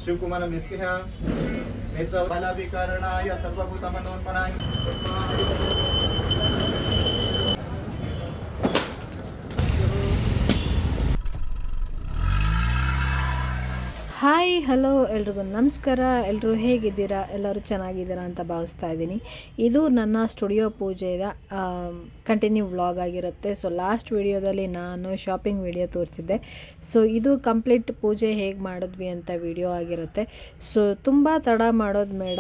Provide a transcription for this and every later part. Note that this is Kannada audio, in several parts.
ಶಿವಕುಮಾರಂ ಯಸ್ಯ ನೇತ್ರ ಬಾಲಾಭಿಕಾರಣಾಯ ಸರ್ವಭೂತಮನೋನ್ಮನಾಯ ಹಾಯ್ ಹಲೋ ಎಲ್ರಿಗೂ ನಮಸ್ಕಾರ. ಎಲ್ಲರೂ ಹೇಗಿದ್ದೀರಾ? ಎಲ್ಲರೂ ಚೆನ್ನಾಗಿದ್ದೀರಾ ಅಂತ ಭಾವಿಸ್ತಾ ಇದ್ದೀನಿ. ಇದು ನನ್ನ ಸ್ಟುಡಿಯೋ ಪೂಜೆಯ ಕಂಟಿನ್ಯೂ ವ್ಲಾಗ್ ಆಗಿರುತ್ತೆ. ಸೊ ಲಾಸ್ಟ್ ವಿಡಿಯೋದಲ್ಲಿ ನಾನು ಶಾಪಿಂಗ್ ವಿಡಿಯೋ ತೋರಿಸಿದ್ದೆ. ಸೊ ಇದು ಕಂಪ್ಲೀಟ್ ಪೂಜೆ ಹೇಗೆ ಮಾಡಿದ್ವಿ ಅಂತ ವಿಡಿಯೋ ಆಗಿರುತ್ತೆ. ಸೊ ತುಂಬ ತಡ ಮಾಡೋದು ಬೇಡ,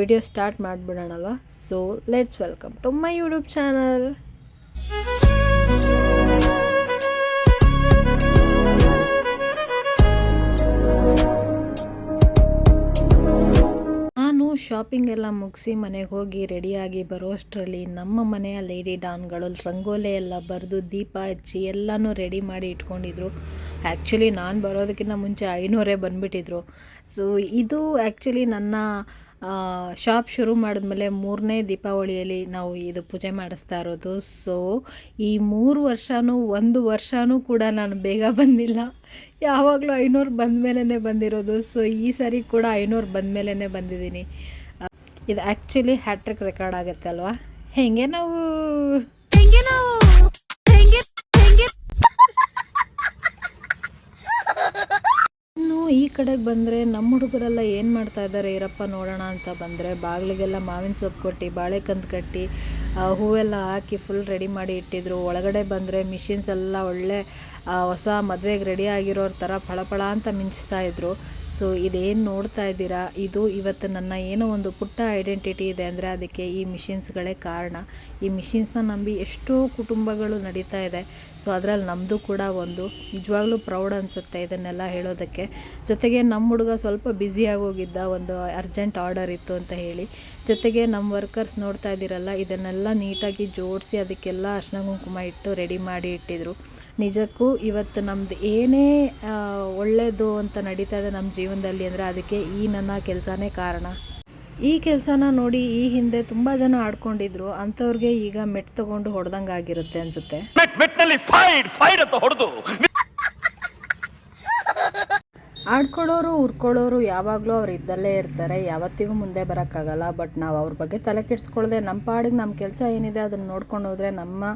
ವಿಡಿಯೋ ಸ್ಟಾರ್ಟ್ ಮಾಡಿಬಿಡೋಣಲ್ವ. So let's welcome to my YouTube channel. Shopping ಎಲ್ಲ ಮುಗಿಸಿ ಮನೆಗೆ ಹೋಗಿ ರೆಡಿಯಾಗಿ ಬರೋಷ್ಟರಲ್ಲಿ ನಮ್ಮ ಮನೆಯ ಲೇಡಿ ಡಾನ್ಗಳು ರಂಗೋಲಿ ಎಲ್ಲ ಬರೆದು ದೀಪ ಹಚ್ಚಿ ಎಲ್ಲನೂ ರೆಡಿ ಮಾಡಿ ಇಟ್ಕೊಂಡಿದ್ರು. ಆ್ಯಕ್ಚುಲಿ ನಾನು ಬರೋದಕ್ಕಿಂತ ಮುಂಚೆ ಐನೂರೇ ಬಂದುಬಿಟ್ಟಿದ್ರು. ಸೊ ಇದು ಆ್ಯಕ್ಚುಲಿ ನನ್ನ ಶಾಪ್ ಶುರು ಮಾಡಿದ್ಮೇಲೆ 3ನೇ ದೀಪಾವಳಿಯಲ್ಲಿ ನಾವು ಇದು ಪೂಜೆ ಮಾಡಿಸ್ತಾ ಇರೋದು. ಸೊ ಈ 3 ವರ್ಷವೂ 1 ವರ್ಷವೂ ಕೂಡ ನಾನು ಬೇಗ ಬಂದಿಲ್ಲ. ಯಾವಾಗಲೂ 500 ಬಂದ ಮೇಲೇ ಬಂದಿರೋದು. ಸೊ ಈ ಸರಿ ಕೂಡ 500 ಬಂದ ಮೇಲೇ ಬಂದಿದ್ದೀನಿ. ಇದು ಆ್ಯಕ್ಚುಲಿ ಹ್ಯಾಟ್ರಿಕ್ ರೆಕಾರ್ಡ್ ಆಗುತ್ತೆ ಅಲ್ವಾ? ಹೆಂಗೆ ನಾವು ಇನ್ನು ಈ ಕಡೆಗೆ ಬಂದರೆ ನಮ್ಮ ಹುಡುಗರೆಲ್ಲ ಏನು ಮಾಡ್ತಾ ಇದ್ದಾರೆ ಇರಪ್ಪ ನೋಡೋಣ ಅಂತ ಬಂದರೆ ಬಾಗಿಲಿಗೆಲ್ಲ ಮಾವಿನ ಸೊಪ್ಪು ಕೊಟ್ಟು ಬಾಳೆಕಂದು ಕಟ್ಟಿ ಹೂವೆಲ್ಲ ಹಾಕಿ ಫುಲ್ ರೆಡಿ ಮಾಡಿ ಇಟ್ಟಿದ್ರು. ಒಳಗಡೆ ಬಂದರೆ ಮಿಷಿನ್ಸ್ ಎಲ್ಲ ಒಳ್ಳೆ ಹೊಸ ಮದುವೆಗೆ ರೆಡಿ ಆಗಿರೋರ ಥರ ಫಳಫಳ ಅಂತ ಮಿಂಚ್ತಾ ಇದ್ರು. ಸೊ ಇದೇನು ನೋಡ್ತಾ ಇದ್ದೀರಾ, ಇದು ಇವತ್ತು ನನ್ನ ಏನೋ ಒಂದು ಪುಟ್ಟ ಐಡೆಂಟಿಟಿ ಇದೆ ಅಂದರೆ ಅದಕ್ಕೆ ಈ ಮಿಷಿನ್ಸ್ಗಳೇ ಕಾರಣ. ಈ ಮಿಷಿನ್ಸ್ನ ನಂಬಿ ಎಷ್ಟೋ ಕುಟುಂಬಗಳು ನಡೀತಾ ಇದೆ. ಸೊ ಅದರಲ್ಲಿ ನಮ್ಮದು ಕೂಡ ಒಂದು. ನಿಜವಾಗ್ಲೂ ಪ್ರೌಡ್ ಅನಿಸುತ್ತೆ ಇದನ್ನೆಲ್ಲ ಹೇಳೋದಕ್ಕೆ. ಜೊತೆಗೆ ನಮ್ಮ ಹುಡುಗ ಸ್ವಲ್ಪ ಬ್ಯುಸಿಯಾಗೋಗಿದ್ದ, ಒಂದು ಅರ್ಜೆಂಟ್ ಆರ್ಡರ್ ಇತ್ತು ಅಂತ ಹೇಳಿ. ಜೊತೆಗೆ ನಮ್ಮ ವರ್ಕರ್ಸ್ ನೋಡ್ತಾ ಇದ್ದೀರಲ್ಲ, ಇದನ್ನೆಲ್ಲ ನೀಟಾಗಿ ಜೋಡಿಸಿ ಅದಕ್ಕೆಲ್ಲ ಅರ್ಶಿನ ಕುಂಕುಮ ಇಟ್ಟು ರೆಡಿ ಮಾಡಿ ಇಟ್ಟಿದ್ರು. ನಿಜಕ್ಕೂ ಇವತ್ತು ನಮ್ಮದು ಏನೇ ಒಳ್ಳೆಯದು ಅಂತ ನಡೀತಾ ಇದೆ ನಮ್ಮ ಜೀವನದಲ್ಲಿ ಅಂದರೆ ಅದಕ್ಕೆ ಈ ನನ್ನ ಕೆಲಸನೇ ಕಾರಣ. ಈ ಕೆಲಸನ ನೋಡಿ ಈ ಹಿಂದೆ ತುಂಬ ಜನ ಆಡ್ಕೊಂಡಿದ್ರು. ಅಂಥವ್ರಿಗೆ ಈಗ ಮೆಟ್ ತೊಗೊಂಡು ಹೊಡೆದಂಗೆ ಆಗಿರುತ್ತೆ ಅನಿಸುತ್ತೆ. ಆಡ್ಕೊಳ್ಳೋರು ಉರ್ಕೊಳ್ಳೋರು ಯಾವಾಗಲೂ ಅವ್ರು ಇದ್ದಲ್ಲೇ ಇರ್ತಾರೆ, ಯಾವತ್ತಿಗೂ ಮುಂದೆ ಬರೋಕ್ಕಾಗಲ್ಲ. ಬಟ್ ನಾವು ಅವ್ರ ಬಗ್ಗೆ ತಲೆ ಕೆಡಿಸ್ಕೊಳ್ಳದೆ ನಮ್ಮ ಪಾಡಿಗೆ ನಮ್ಮ ಕೆಲಸ ಏನಿದೆ ಅದನ್ನು ನೋಡ್ಕೊಂಡು ಹೋದರೆ ನಮ್ಮ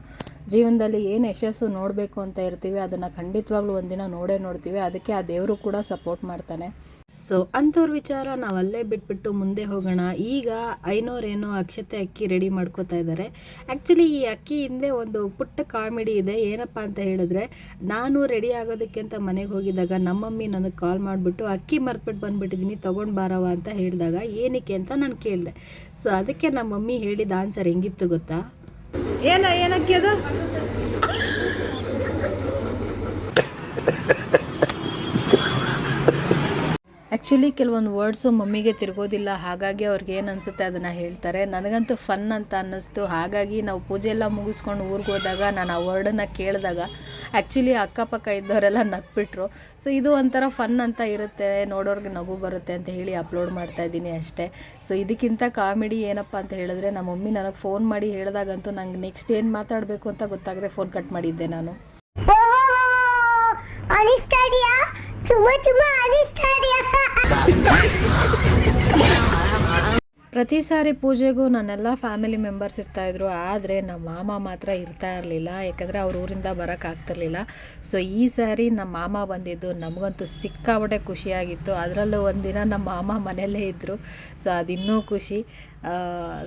ಜೀವನದಲ್ಲಿ ಏನು ಯಶಸ್ಸು ನೋಡಬೇಕು ಅಂತ ಇರ್ತೀವಿ ಅದನ್ನು ಖಂಡಿತವಾಗ್ಲೂ ಒಂದಿನ ನೋಡೇ ನೋಡ್ತೀವಿ. ಅದಕ್ಕೆ ಆ ದೇವರು ಕೂಡ ಸಪೋರ್ಟ್ ಮಾಡ್ತಾನೆ. ಸೊ ಅಂಥವ್ರ ವಿಚಾರ ನಾವು ಅಲ್ಲೇ ಬಿಟ್ಬಿಟ್ಟು ಮುಂದೆ ಹೋಗೋಣ. ಈಗ 500 ಏನೋ ಅಕ್ಷತೆ ಅಕ್ಕಿ ರೆಡಿ ಮಾಡ್ಕೋತಾ ಇದ್ದಾರೆ. ಆ್ಯಕ್ಚುಲಿ ಈ ಅಕ್ಕಿ ಹಿಂದೆ ಒಂದು ಪುಟ್ಟ ಕಾಮಿಡಿ ಇದೆ. ಏನಪ್ಪ ಅಂತ ಹೇಳಿದ್ರೆ, ನಾನು ರೆಡಿ ಆಗೋದಕ್ಕೆ ಅಂತ ಮನೆಗೆ ಹೋಗಿದ್ದಾಗ ನಮ್ಮ ಮಮ್ಮಿ ನನಗೆ ಕಾಲ್ ಮಾಡಿಬಿಟ್ಟು ಅಕ್ಕಿ ಮರ್ತ್ಬಿಟ್ಟು ಬಂದುಬಿಟ್ಟಿದ್ದೀನಿ ತೊಗೊಂಡು ಬಾರವ ಅಂತ ಹೇಳಿದಾಗ ಏನಕ್ಕೆ ಅಂತ ನಾನು ಕೇಳಿದೆ. ಸೊ ಅದಕ್ಕೆ ನಮ್ಮ ಮಮ್ಮಿ ಹೇಳಿದ ಆನ್ಸರ್ ಹೆಂಗಿತ್ತು ಗೊತ್ತಾ? ಏನಕ್ಕಿ ಅದು? ಆ್ಯಕ್ಚುಲಿ ಕೆಲವೊಂದು ವರ್ಡ್ಸು ಮಮ್ಮಿಗೆ ತಿರುಗೋದಿಲ್ಲ, ಹಾಗಾಗಿ ಅವ್ರಿಗೆ ಏನು ಅನಿಸುತ್ತೆ ಅದನ್ನು ಹೇಳ್ತಾರೆ. ನನಗಂತೂ ಫನ್ ಅಂತ ಅನ್ನಿಸ್ತು. ಹಾಗಾಗಿ ನಾವು ಪೂಜೆ ಎಲ್ಲ ಮುಗಿಸ್ಕೊಂಡು ಊರಿಗೆ ಹೋದಾಗ ನಾನು ಆ ವರ್ಡನ್ನು ಕೇಳಿದಾಗ ಆ್ಯಕ್ಚುಲಿ ಅಕ್ಕಪಕ್ಕ ಇದ್ದವರೆಲ್ಲ ನಕ್ಬಿಟ್ರು. ಸೊ ಇದು ಒಂಥರ ಫನ್ ಅಂತ ಇರುತ್ತೆ, ನೋಡೋರಿಗೆ ನಗು ಬರುತ್ತೆ ಅಂತ ಹೇಳಿ ಅಪ್ಲೋಡ್ ಮಾಡ್ತಾಯಿದ್ದೀನಿ ಅಷ್ಟೇ. ಸೊ ಇದಕ್ಕಿಂತ ಕಾಮಿಡಿ ಏನಪ್ಪ ಅಂತ ಹೇಳಿದ್ರೆ, ನಮ್ಮ ಮಮ್ಮಿ ನನಗೆ ಫೋನ್ ಮಾಡಿ ಹೇಳಿದಾಗಂತೂ ನಂಗೆ ನೆಕ್ಸ್ಟ್ ಏನು ಮಾತಾಡಬೇಕು ಅಂತ ಗೊತ್ತಾಗದೆ ಫೋನ್ ಕಟ್ ಮಾಡಿದ್ದೆ ನಾನು. ಪ್ರತಿ ಸಾರಿ ಪೂಜೆಗೂ ನನ್ನೆಲ್ಲ ಫ್ಯಾಮಿಲಿ ಮೆಂಬರ್ಸ್ ಇರ್ತಾಯಿದ್ರು, ಆದರೆ ನಮ್ಮ ಮಾಮ ಮಾತ್ರ ಇರ್ತಾ ಇರಲಿಲ್ಲ. ಯಾಕಂದರೆ ಅವ್ರ ಊರಿಂದ ಬರೋಕ್ಕಾಗ್ತಿರ್ಲಿಲ್ಲ. ಸೊ ಈ ಸಾರಿ ನಮ್ಮ ಮಾಮ ಬಂದಿದ್ದು ನಮಗಂತೂ ಸಿಕ್ಕಾಪಟ್ಟೆ ಖುಷಿಯಾಗಿತ್ತು. ಅದರಲ್ಲೂ ಒಂದಿನ ನಮ್ಮ ಮಾಮ ಮನೆಯಲ್ಲೇ ಇದ್ದರು. ಸೊ ಅದಿನ್ನೂ ಖುಷಿ.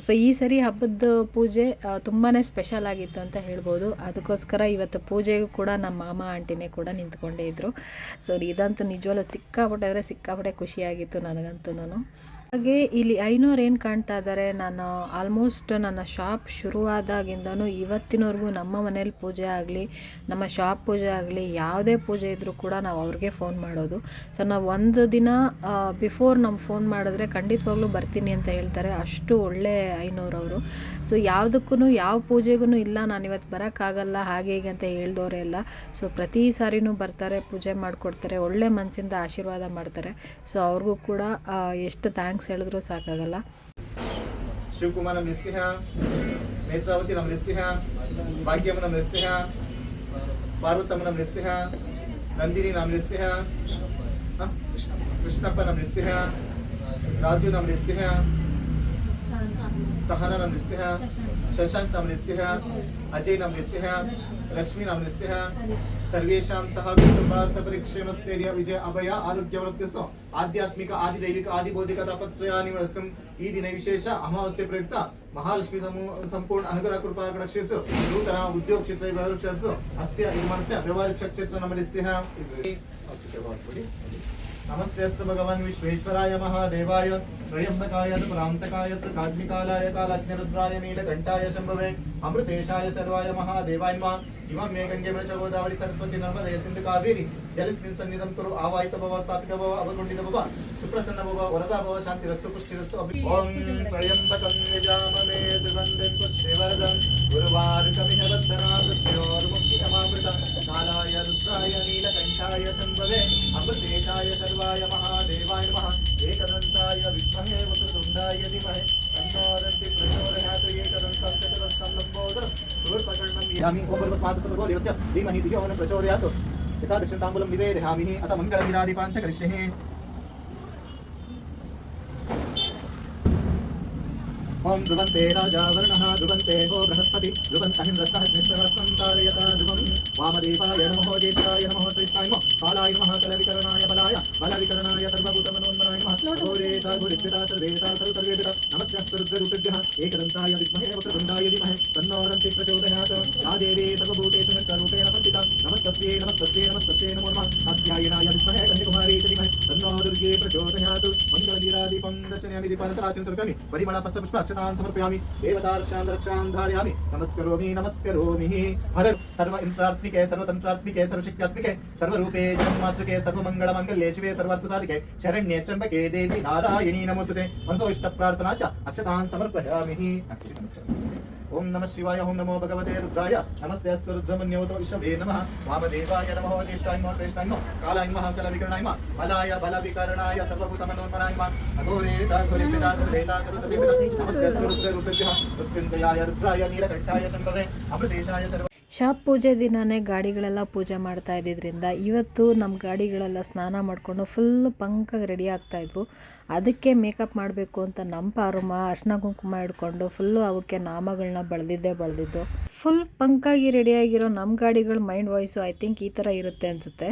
ಸೊ ಈ ಸರಿ ಹಬ್ಬದ ಪೂಜೆ ತುಂಬಾ ಸ್ಪೆಷಲ್ ಆಗಿತ್ತು ಅಂತ ಹೇಳ್ಬೋದು. ಅದಕ್ಕೋಸ್ಕರ ಇವತ್ತು ಪೂಜೆಗೂ ಕೂಡ ನಮ್ಮ ಮಾಮ ಆಂಟಿನೇ ಕೂಡ ನಿಂತ್ಕೊಂಡೇ ಇದ್ದರು. ಸೊ ಇದಂತೂ ನಿಜವಲ್ಲೂ ಸಿಕ್ಕಾಪಟ್ಟೆ ಖುಷಿಯಾಗಿತ್ತು ನನಗಂತೂ. ಹಾಗೆ ಇಲ್ಲಿ 500 ಏನು ಕಾಣ್ತಾ ಇದ್ದಾರೆ, ನಾನು ಆಲ್ಮೋಸ್ಟ್ ನನ್ನ ಶಾಪ್ ಶುರುವಾದಾಗಿಂದನೂ ಇವತ್ತಿನವರೆಗೂ ನಮ್ಮ ಮನೇಲಿ ಪೂಜೆ ಆಗಲಿ, ನಮ್ಮ ಶಾಪ್ ಪೂಜೆ ಆಗಲಿ, ಯಾವುದೇ ಪೂಜೆ ಇದ್ದರೂ ಕೂಡ ನಾವು ಅವ್ರಿಗೆ ಫೋನ್ ಮಾಡೋದು. ಸೊ ನಾವು ಒಂದು ದಿನ ಬಿಫೋರ್ ನಮ್ಮ ಫೋನ್ ಮಾಡಿದ್ರೆ ಖಂಡಿತವಾಗ್ಲೂ ಬರ್ತೀನಿ ಅಂತ ಹೇಳ್ತಾರೆ. ಅಷ್ಟು ಒಳ್ಳೆ 500 ಅವರು. ಸೊ ಯಾವುದಕ್ಕೂ ಯಾವ ಪೂಜೆಗೂ ಇಲ್ಲ ನಾನು ಇವತ್ತು ಬರೋಕ್ಕಾಗಲ್ಲ ಹಾಗೆ ಹೀಗೆ ಅಂತ ಹೇಳ್ದವರೇ ಇಲ್ಲ. ಸೊ ಪ್ರತಿ ಸಾರಿನೂ ಬರ್ತಾರೆ, ಪೂಜೆ ಮಾಡಿಕೊಡ್ತಾರೆ, ಒಳ್ಳೆ ಮನಸ್ಸಿಂದ ಆಶೀರ್ವಾದ ಮಾಡ್ತಾರೆ. ಸೊ ಅವ್ರಿಗೂ ಕೂಡ ಎಷ್ಟು ಥ್ಯಾಂಕ್ಸ್ ಹೇಳಿದ್ರು ಸಾಕಾಗಲ್ಲ. ಶಿವಕುಮಾರಂ ಯಸ್ಯ ನೇತ್ರಾವತಿ ನಮ್ ಯಸ್ಯ ಭಾಗ್ಯಂ ನಮ್ ಯಸ್ಯ ಪಾರ್ವತಂ ನಮ್ ಯಸ್ಯ ನಂದಿನಿ ನಮ್ ಯಸ್ಯ ಕೃಷ್ಣಪ್ಪ ನಮ್ಮ ನೃಸಿಂಹ, ರಾಜು ನಮ್ಮ ನೃಸಿಂಹ, ಸಹನ ನಮ್ಮ ನೃಸಿಂಹ, ಶಶಾಂಕ್ ನಮ್ಮ ನೃಸಿಂಹ, ಅಜಯ್ ನಮ್ಮ ನೃಸಿಂಹ, ಲಕ್ಷ್ಮೀ ನಮ್ಮ ನೃಸಿಂಹ, ಸರ್ವೇಶಾಂ ಸಹ ಕುಟುಂಬ ಸಪರಿಕ್ಷೇಮಸ್ಥೈರ್ಯ ವಿಜಯ ಅಭಯ ಆರೋಗ್ಯ ವೃತ್ತಿಸು ಆಧ್ಯಾತ್ಮಿಕ ಆದಿದೈವಿಕ ಆದಿಬೌದ್ಧಿಕ ತಾಪತ್ರಯಾನಿವಸ್ತಂ ಈ ದಿನ ವಿಶೇಷ ಅಮಾವಾಸ್ಯೆ ಪ್ರಯುಕ್ತ ಮಹಾಲಕ್ಷ್ಮಿ ಸಂಪೂರ್ಣ ಅನುಗ್ರಹ ಕೃಪಾ ಕಟಾಕ್ಷಿಸು ನೂತನ ಉದ್ಯೋಗ ಕ್ಷೇತ್ರ ವ್ಯವಹಾರ ಅಸ್ಯ ನಿರ್ಮಾಣಸ್ಯ ವ್ಯವಹಾರಿಕ ಕ್ಷೇತ್ರ ನಮ್ಮ ನೃಸಿಂಹ. नमस्ते अस्तु भगवान् विश्वेश्वराय महादेवाय त्रयंबकाय प्रांतकाय त्रिकाग्निकालाय कालाग्निरुद्राय नीलकंठाय शंभवे अमृतेशाय सर्वाय महादेवाय नमः. इमं मे गंगे ब्रज गोदावरी सरस्वती नर्मदे सिंधु कावेरी जलस्मिन् सन्निधं कुरु आवाहित भव स्थापित भव अवगुण्डित भव सुप्रसन्न भव वरदा भव शान्तिरस्तु पुष्टिरस्तु ओम त्र्यंबकं यजामहे सुगन्धिं पुष्टिवर्धनं गुरुवारुकमिह बद्धनां मृत्योर्मुक्षितमामृतं कालाय रुद्राय नीलकंठाय शंभवे अमृतेशाय सर्वाय महादेवाय नमः. एकदन्ताय विद्महे वक्रतुण्डाय धीमहि तन्नो दन्ति प्रचोदयात्. एकदन्तं चतुरस्रं लम्बोदरं शूर्पकर्णं यामि ओम भर्गवस्वासुतो देवस्य धीमहि धियो न प्रचोदयात्. यथा दक्षिणताम्बूलं निवेदयामि अथ मङ्गलविरादिपाञ्च करिष्ये. ओम ध्रुवन्ते राजा वर्णः ध्रुवन्ते वो बृहस्पति ध्रुवन्तहिन्द्रस्तः निश्चरस्तं तारयता ध्रुवं वामदेवाय नमो ज्येष्ठाय नमो श्रेष्ठाय नमो कालाय नमः कलविकरणाय बलाय बलविकरणाय सर्वभूतमनोन्मनाय नमः. घोरेता घोरित्पिता सर्वेता सर्वसर्वेदिता नमस्ते रुद्ररूपेभ्यः एकदन्ताय विद्महे वक्रतुण्डाय धीमहि तन्नो दन्ति प्रचोदयात्. या देवी सर्वभूतेषु नित्यरूपेण संस्थिता नमस्तस्यै नमस्तस्यै नमस्तस्यै नमो नमः. कात्यायनाय विद्महे कन्याकुमारी च धीमहि तन्नो दुर्गे प्रचोदयात्. मङ्गलदीपां दर्शयामि दीपानन्तराचिं स्वरूपामि परिमलपत्रपुष्प अक्षतान् समर्पयामि देवतार्चां रक्षां धारयामि नमस्करोमि नमस्करोमि. हर सर्व इंद्रात्मिके सर्वतंत्रात्मिके सर्वशक्त्यात्मिके सर्वरूपे जगन्मातृके सर्वमंगलमंगल्ये शिवे सर्वार्थसाधिके शरण्ये त्र्यंबके देवी नारायणी नमोस्तुते. मनसो इष्ट प्रार्थना च अक्षतान् समर्पयामि. ओम नमः शिवाय ओम नमो भगवते रुद्राय नमस्ते अस्तु रुद्रमन्योतो विश्ववे नमः. वामदेवाय नमः ज्येष्ठाय नमः श्रेष्ठाय नमः कालाय नमः कलविकरणाय नमः बलाय बलविकरणाय सर्वभूतमनोन्मनाय नमः. अघोरेता घोरित्पिता सर्वेता सर्वसर्वेता नमस्ते अस्तु रुद्ररूपेभ्यः मृत्युञ्जयाय रुद्राय नीलकंठाय शंभवे अमृतेशाय सर्व. ಶಾಪ್ ಪೂಜೆ ದಿನವೇ ಗಾಡಿಗಳೆಲ್ಲ ಪೂಜೆ ಮಾಡ್ತಾ ಇದ್ದಿದ್ದರಿಂದ ಇವತ್ತು ನಮ್ಮ ಗಾಡಿಗಳೆಲ್ಲ ಸ್ನಾನ ಮಾಡಿಕೊಂಡು ಫುಲ್ ಪಂಕಾಗಿ ರೆಡಿ ಆಗ್ತಾಯಿದ್ವು. ಅದಕ್ಕೆ ಮೇಕಪ್ ಮಾಡಬೇಕು ಅಂತ ನಮ್ಮ ಪಾರುಮ ಅರ್ಶಿನ ಕುಂಕುಮ ಹಿಡ್ಕೊಂಡು ಫುಲ್ಲು ಅವಕ್ಕೆ ನಾಮಗಳನ್ನ ಬಳದಿದ್ದು ಫುಲ್ ಪಂಕಾಗಿ ರೆಡಿಯಾಗಿರೋ ನಮ್ಮ ಗಾಡಿಗಳ ಮೈಂಡ್ ವಾಯ್ಸು ಐ ಥಿಂಕ್ ಈ ಥರ ಇರುತ್ತೆ ಅನಿಸುತ್ತೆ.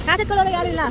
ಕಾಸಕೊಳ್ಳೋರು ಯಾರಿಲ್ಲ.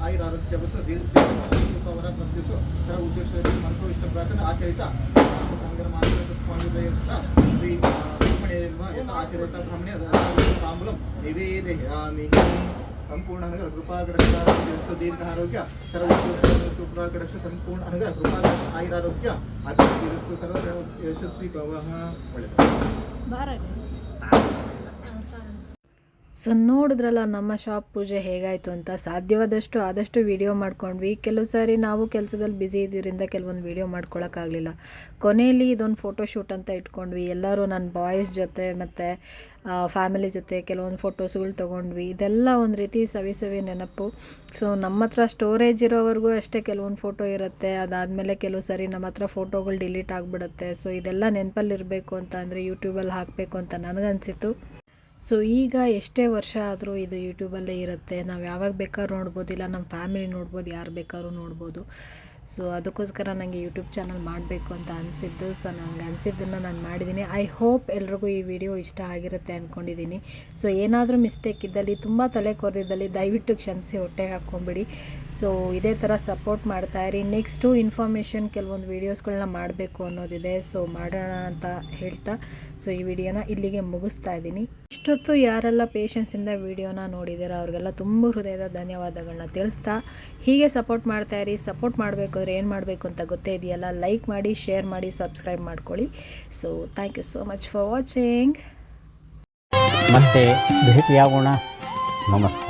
ಆಯುರಾರೋಗ್ಯ ಬುತ್ಸ ದೀರ್ಘ ಅವರ ಪ್ರತಿಸು ಸರ್ವ ಉದ್ದೇಶ ಮನಸ್ಸು ಇಷ್ಟ ಪ್ರಾರ್ಥನೆ ಆಚರಿತ ಸಂಗರ ಮಾತ್ರ ಸ್ವಾಮಿ ಶ್ರೀ ಆಚರಿತ ಬ್ರಹ್ಮಣ್ಯ ತಾಂಬೂಲಂ ನಿವೇದಯಾಮಿ ಸಂಪೂರ್ಣ ಅನುಗ್ರಹ ಕೃಪಾಕಟಾಕ್ಷ ದೀರ್ಘ ಆರೋಗ್ಯ ಸರ್ವ ಕೃಪಾಕಟಾಕ್ಷ ಸಂಪೂರ್ಣ ಅನುಗ್ರಹ ಕೃಪಾಕಟಾಕ್ಷ ಆಯುರಾರೋಗ್ಯ ಅಭಿವೃದ್ಧಿ ಸರ್ವ ಯಶಸ್ವಿ ಭವಃ. ಒಳ್ಳೆಯದು. ಸೊ ನೋಡಿದ್ರಲ್ಲ ನಮ್ಮ ಶಾಪ್ ಪೂಜೆ ಹೇಗಾಯಿತು ಅಂತ. ಸಾಧ್ಯವಾದಷ್ಟು ಆದಷ್ಟು ವಿಡಿಯೋ ಮಾಡ್ಕೊಂಡ್ವಿ. ಕೆಲವು ಸಾರಿ ನಾವು ಕೆಲಸದಲ್ಲಿ ಬ್ಯುಸಿ ಇದ್ದಿದ್ದರಿಂದ ಕೆಲವೊಂದು ವಿಡಿಯೋ ಮಾಡ್ಕೊಳಕ್ಕಾಗಲಿಲ್ಲ. ಕೊನೆಯಲ್ಲಿ ಇದೊಂದು ಫೋಟೋಶೂಟ್ ಅಂತ ಇಟ್ಕೊಂಡ್ವಿ. ಎಲ್ಲರೂ ನನ್ನ ಬಾಯ್ಸ್ ಜೊತೆ ಮತ್ತು ಫ್ಯಾಮಿಲಿ ಜೊತೆ ಕೆಲವೊಂದು ಫೋಟೋಸ್ಗಳು ತೊಗೊಂಡ್ವಿ. ಇದೆಲ್ಲ ಒಂದು ರೀತಿ ಸವಿ ನೆನಪು. ಸೊ ನಮ್ಮ ಹತ್ರ ಸ್ಟೋರೇಜ್ ಇರೋವರೆಗೂ ಅಷ್ಟೇ ಕೆಲವೊಂದು ಫೋಟೋ ಇರುತ್ತೆ. ಅದಾದಮೇಲೆ ಕೆಲವು ಸಾರಿ ನಮ್ಮ ಹತ್ರ ಫೋಟೋಗಳು ಡಿಲೀಟ್ ಆಗಿಬಿಡುತ್ತೆ. ಸೊ ಇದೆಲ್ಲ ನೆನಪಲ್ಲಿರಬೇಕು ಅಂತ ಅಂದರೆ ಯೂಟ್ಯೂಬಲ್ಲಿ ಹಾಕಬೇಕು ಅಂತ ನನಗನ್ಸಿತ್ತು. ಸೊ ಈಗ ಎಷ್ಟೇ ವರ್ಷ ಆದರೂ ಇದು ಯೂಟ್ಯೂಬಲ್ಲೇ ಇರುತ್ತೆ. ನಾವು ಯಾವಾಗ ಬೇಕಾದ್ರೂ ನೋಡ್ಬೋದು, ಇಲ್ಲ ನಮ್ಮ ಫ್ಯಾಮಿಲಿ ನೋಡ್ಬೋದು, ಯಾರು ಬೇಕಾದ್ರೂ ನೋಡ್ಬೋದು. ಸೊ ಅದಕ್ಕೋಸ್ಕರ ನನಗೆ ಯೂಟ್ಯೂಬ್ ಚಾನಲ್ ಮಾಡಬೇಕು ಅಂತ ಅನಿಸಿದ್ದು. ಸೊ ನನಗೆ ಅನಿಸಿದ್ದನ್ನು ನಾನು ಮಾಡಿದ್ದೀನಿ. ಐ ಹೋಪ್ ಎಲ್ರಿಗೂ ಈ ವಿಡಿಯೋ ಇಷ್ಟ ಆಗಿರುತ್ತೆ ಅಂದ್ಕೊಂಡಿದ್ದೀನಿ. ಸೊ ಏನಾದರೂ ಮಿಸ್ಟೇಕ್ ಇದ್ದಲ್ಲಿ, ತುಂಬ ತಲೆ ಕೊರೆದಿದ್ದಲ್ಲಿ ದಯವಿಟ್ಟು ಕ್ಷಮಿಸಿ, ಹೊಟ್ಟೆಗೆ ಹಾಕ್ಕೊಂಬಿಡಿ. ಸೊ ಇದೇ ಥರ ಸಪೋರ್ಟ್ ಮಾಡ್ತಾಯಿರಿ. ನೆಕ್ಸ್ಟು ಇನ್ಫಾರ್ಮೇಷನ್ ಕೆಲವೊಂದು ವೀಡಿಯೋಸ್ಗಳನ್ನ ಮಾಡಬೇಕು ಅನ್ನೋದಿದೆ. ಸೊ ಮಾಡೋಣ ಅಂತ ಹೇಳ್ತಾ ಸೊ ಈ ವಿಡಿಯೋನ ಇಲ್ಲಿಗೆ ಮುಗಿಸ್ತಾ ಇದ್ದೀನಿ. ಇಷ್ಟೊತ್ತು ಯಾರೆಲ್ಲ ಪೇಷನ್ಸಿಂದ ವಿಡಿಯೋನ ನೋಡಿದ್ದೀರಾ ಅವ್ರಿಗೆಲ್ಲ ತುಂಬ ಹೃದಯದ ಧನ್ಯವಾದಗಳನ್ನ ತಿಳಿಸ್ತಾ, ಹೀಗೆ ಸಪೋರ್ಟ್ ಮಾಡ್ತಾಯಿರಿ. ಸಪೋರ್ಟ್ ಮಾಡಬೇಕು ಅಂದರೆ ಏನು ಮಾಡಬೇಕು ಅಂತ ಗೊತ್ತೇ ಇದೆಯಲ್ಲ. ಲೈಕ್ ಮಾಡಿ, ಶೇರ್ ಮಾಡಿ, ಸಬ್ಸ್ಕ್ರೈಬ್ ಮಾಡ್ಕೊಳ್ಳಿ. So thank you so much for watching. ಮತ್ತೆ ಭೇಟಿಯಾಗೋಣ. ನಮಸ್ಕಾರ.